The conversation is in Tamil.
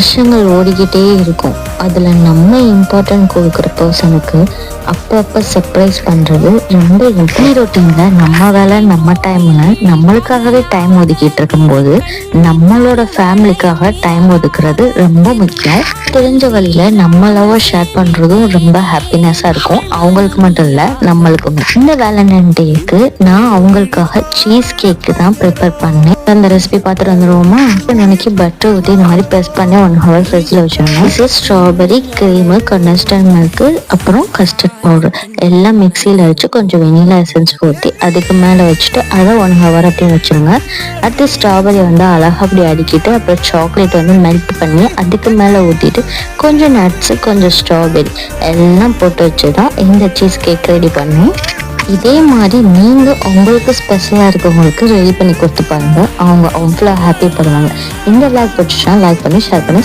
வருஷங்கள் ஓடிக்கிட்டே இருக்கும். அதில் நம்ம இம்பார்ட்டன்ட் கொடுக்குற பர்சனுக்கு அப்பப்போ சர்ப்ரைஸ் பண்ணுறது ரொம்ப டெய்லி ரொட்டீனில் நம்ம வேலை நம்ம டைமில் நம்மளுக்காகவே டைம் ஒதுக்கிட்டு இருக்கும்போது நம்மளோட ஃபேமிலிக்காக டைம் ஒதுக்குறது ரொம்ப முக்கியம். தெரிஞ்ச வழியில் நம்ம லவ் ஷேர் பண்ணுறதும் ரொம்ப ஹாப்பினஸ்ஸாக இருக்கும், அவங்களுக்கு மட்டும் இல்லை நம்மளுக்குமே. இந்த வேலண்டைன் டேக்கு நான் அவங்களுக்காக சீஸ் கேக்கு தான் ப்ரிப்பேர் பண்ணேன். அந்த ரெசிபி பார்த்துட்டு வந்துடுவோமா? நினைக்கி பட்டர் ஊற்றி இந்த மாதிரி ப்ரெஸ் பண்ணி 1 hour ஃப்ரிட்ஜில் வச்சிடணும். ஸ்ட்ராபெரி, க்ரீமு, கண்டன்ஸ்டு மில்க்கு, அப்புறம் கஸ்டர்ட் பவுடர் எல்லாம் மிக்சியில் வச்சு கொஞ்சம் வெனிலா எசன்ஸ் ஊற்றி அதுக்கு மேலே வச்சுட்டு அதை 1 hour அப்படியே வச்சுருங்க. அடுத்து ஸ்ட்ராபெரி வந்து அழகாக அப்படி அடிக்கிட்டு அப்புறம் சாக்லேட் வந்து மெல்ட் பண்ணி அதுக்கு மேலே ஊற்றிட்டு கொஞ்சம் நட்ஸு கொஞ்சம் ஸ்ட்ராபெரி எல்லாம் போட்டு வச்சு தான் இந்த சீஸ் கேக் ரெடி பண்ணேன். இதே மாதிரி நீங்கள் உங்களுக்கு ஸ்பெஷலாக இருக்கவங்களுக்கு ரெடி பண்ணி கொடுத்து பாருங்க, அவங்க அவ்வளோ ஹாப்பி பண்ணுவாங்க. இந்த லைக் பிடிச்சிச்சுன்னா லைக் பண்ணி ஷேர் பண்ணி